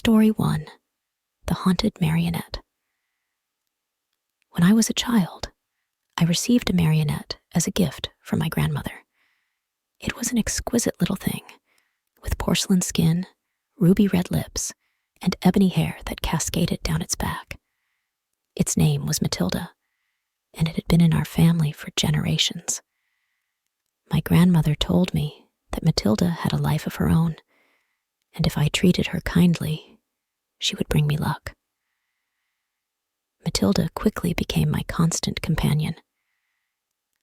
Story 1. The Haunted Marionette. When I was a child, I received a marionette as a gift from my grandmother. It was an exquisite little thing, with porcelain skin, ruby red lips, and ebony hair that cascaded down its back. Its name was Matilda, and it had been in our family for generations. My grandmother told me that Matilda had a life of her own, and if I treated her kindly, she would bring me luck. Matilda quickly became my constant companion.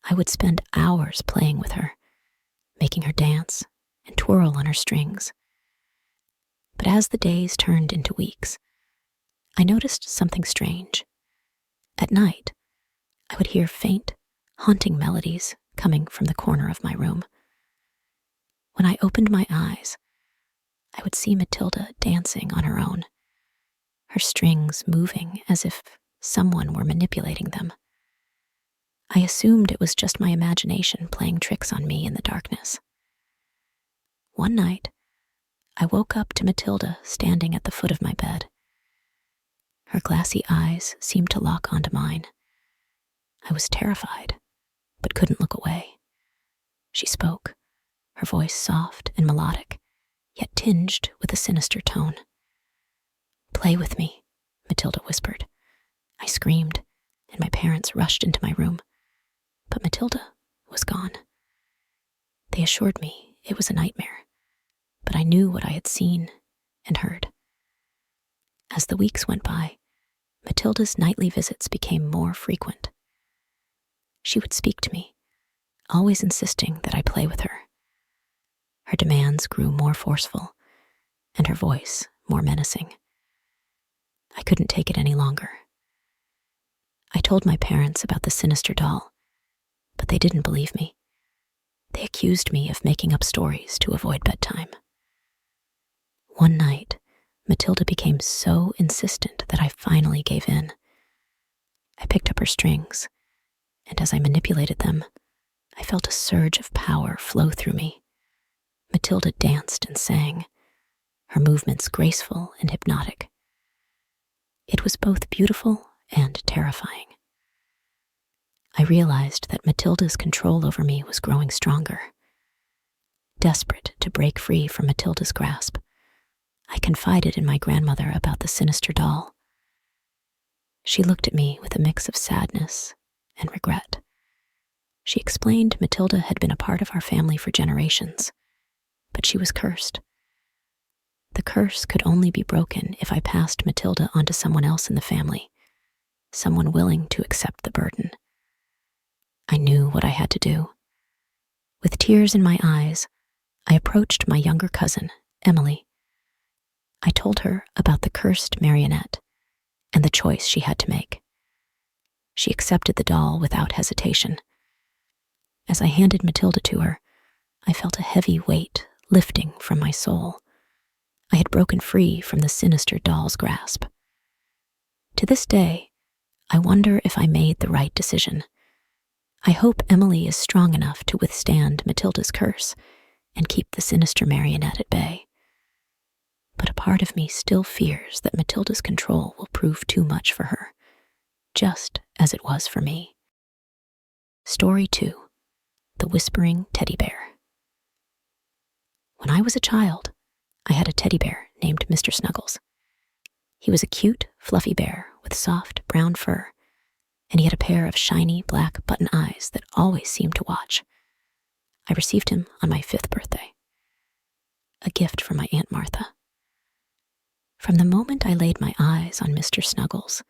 I would spend hours playing with her, making her dance and twirl on her strings. But as the days turned into weeks, I noticed something strange. At night, I would hear faint, haunting melodies coming from the corner of my room. When I opened my eyes, I would see Matilda dancing on her own, her strings moving as if someone were manipulating them. I assumed it was just my imagination playing tricks on me in the darkness. One night, I woke up to Matilda standing at the foot of my bed. Her glassy eyes seemed to lock onto mine. I was terrified, but couldn't look away. She spoke, her voice soft and melodic, yet tinged with a sinister tone. "Play with me," Matilda whispered. I screamed, and my parents rushed into my room. But Matilda was gone. They assured me it was a nightmare, but I knew what I had seen and heard. As the weeks went by, Matilda's nightly visits became more frequent. She would speak to me, always insisting that I play with her. Her demands grew more forceful, and her voice more menacing. I couldn't take it any longer. I told my parents about the sinister doll, but they didn't believe me. They accused me of making up stories to avoid bedtime. One night, Matilda became so insistent that I finally gave in. I picked up her strings, and as I manipulated them, I felt a surge of power flow through me. Matilda danced and sang, her movements graceful and hypnotic. It was both beautiful and terrifying. I realized that Matilda's control over me was growing stronger. Desperate to break free from Matilda's grasp, I confided in my grandmother about the sinister doll. She looked at me with a mix of sadness and regret. She explained Matilda had been a part of our family for generations, but she was cursed. The curse could only be broken if I passed Matilda onto someone else in the family, someone willing to accept the burden. I knew what I had to do. With tears in my eyes, I approached my younger cousin, Emily. I told her about the cursed marionette and the choice she had to make. She accepted the doll without hesitation. As I handed Matilda to her, I felt a heavy weight lifting from my soul. I had broken free from the sinister doll's grasp. To this day, I wonder if I made the right decision. I hope Emily is strong enough to withstand Matilda's curse and keep the sinister marionette at bay. But a part of me still fears that Matilda's control will prove too much for her, just as it was for me. Story 2. The Whispering Teddy Bear. When I was a child, I had a teddy bear named Mr. Snuggles. He was a cute, fluffy bear with soft, brown fur, and he had a pair of shiny, black button eyes that always seemed to watch. I received him on my 5th birthday, a gift from my Aunt Martha. From the moment I laid my eyes on Mr. Snuggles,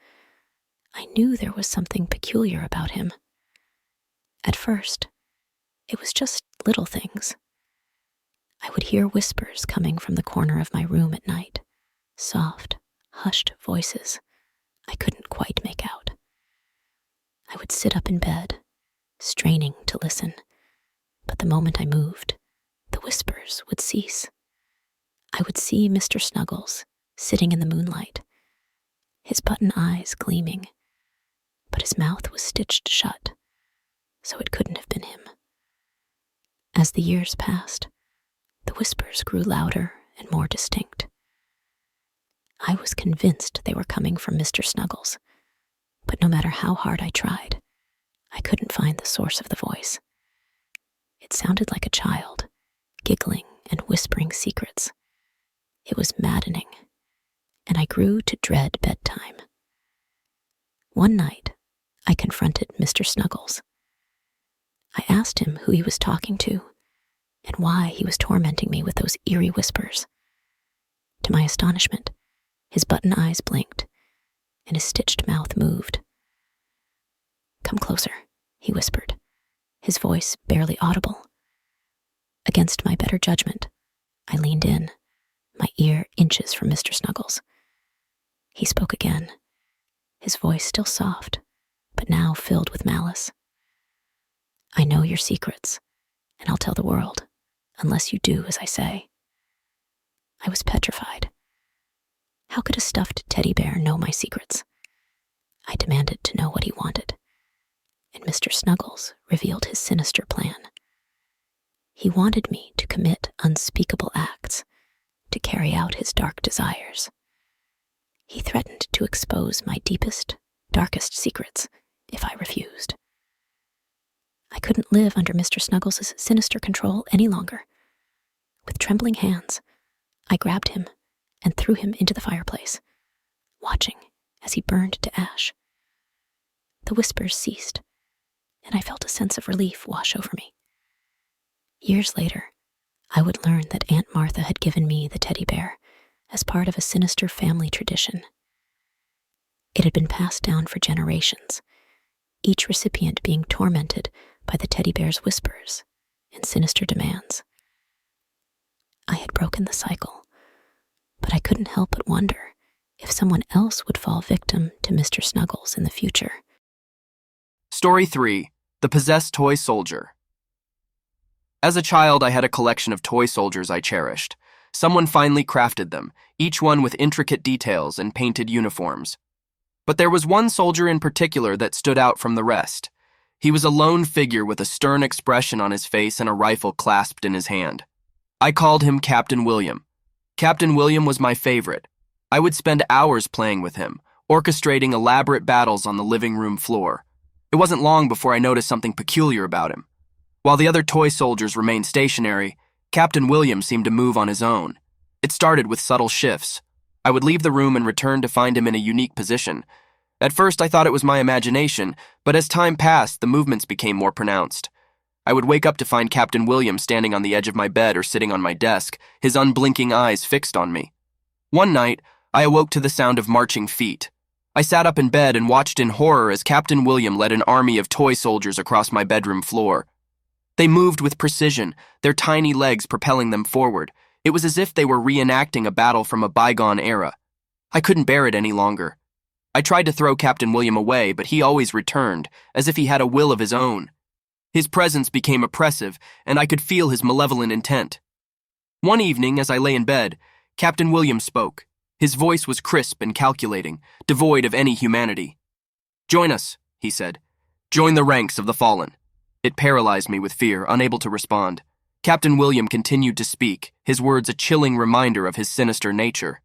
I knew there was something peculiar about him. At first, it was just little things. I would hear whispers coming from the corner of my room at night, soft, hushed voices I couldn't quite make out. I would sit up in bed, straining to listen, but the moment I moved, the whispers would cease. I would see Mr. Snuggles sitting in the moonlight, his button eyes gleaming, but his mouth was stitched shut, so it couldn't have been him. As the years passed, the whispers grew louder and more distinct. I was convinced they were coming from Mr. Snuggles, but no matter how hard I tried, I couldn't find the source of the voice. It sounded like a child, giggling and whispering secrets. It was maddening, and I grew to dread bedtime. One night, I confronted Mr. Snuggles. I asked him who he was talking to and why he was tormenting me with those eerie whispers. To my astonishment, his button eyes blinked and his stitched mouth moved. "Come closer," he whispered, his voice barely audible. Against my better judgment, I leaned in, my ear inches from Mr. Snuggles. He spoke again, his voice still soft, but now filled with malice. "I know your secrets, and I'll tell the world, unless you do as I say." I was petrified. How could a stuffed teddy bear know my secrets? I demanded to know what he wanted, and Mr. Snuggles revealed his sinister plan. He wanted me to commit unspeakable acts, to carry out his dark desires. He threatened to expose my deepest, darkest secrets if I refused. I couldn't live under Mr. Snuggles' sinister control any longer. With trembling hands, I grabbed him and threw him into the fireplace, watching as he burned to ash. The whispers ceased, and I felt a sense of relief wash over me. Years later, I would learn that Aunt Martha had given me the teddy bear as part of a sinister family tradition. It had been passed down for generations, each recipient being tormented by the teddy bear's whispers and sinister demands. I had broken the cycle, but I couldn't help but wonder if someone else would fall victim to Mr. Snuggles in the future. Story 3. The Possessed Toy Soldier. As a child, I had a collection of toy soldiers I cherished. Someone finally crafted them, each one with intricate details and painted uniforms. But there was one soldier in particular that stood out from the rest. He was a lone figure with a stern expression on his face and a rifle clasped in his hand. I called him Captain William. Captain William was my favorite. I would spend hours playing with him, orchestrating elaborate battles on the living room floor. It wasn't long before I noticed something peculiar about him. While the other toy soldiers remained stationary, Captain William seemed to move on his own. It started with subtle shifts. I would leave the room and return to find him in a unique position. At first, I thought it was my imagination, but as time passed, the movements became more pronounced. I would wake up to find Captain William standing on the edge of my bed or sitting on my desk, his unblinking eyes fixed on me. One night, I awoke to the sound of marching feet. I sat up in bed and watched in horror as Captain William led an army of toy soldiers across my bedroom floor. They moved with precision, their tiny legs propelling them forward. It was as if they were reenacting a battle from a bygone era. I couldn't bear it any longer. I tried to throw Captain William away, but he always returned, as if he had a will of his own. His presence became oppressive, and I could feel his malevolent intent. One evening, as I lay in bed, Captain William spoke. His voice was crisp and calculating, devoid of any humanity. "Join us," he said. "Join the ranks of the fallen." It paralyzed me with fear, unable to respond. Captain William continued to speak, his words a chilling reminder of his sinister nature.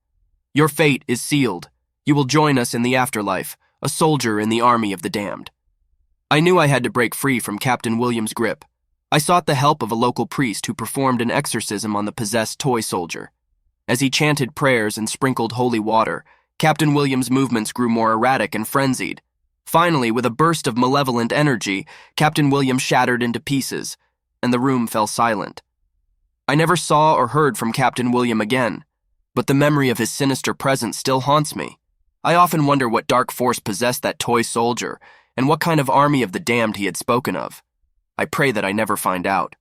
"Your fate is sealed. You will join us in the afterlife, a soldier in the army of the damned." I knew I had to break free from Captain William's grip. I sought the help of a local priest who performed an exorcism on the possessed toy soldier. As he chanted prayers and sprinkled holy water, Captain William's movements grew more erratic and frenzied. Finally, with a burst of malevolent energy, Captain William shattered into pieces, and the room fell silent. I never saw or heard from Captain William again, but the memory of his sinister presence still haunts me. I often wonder what dark force possessed that toy soldier, and what kind of army of the damned he had spoken of. I pray that I never find out.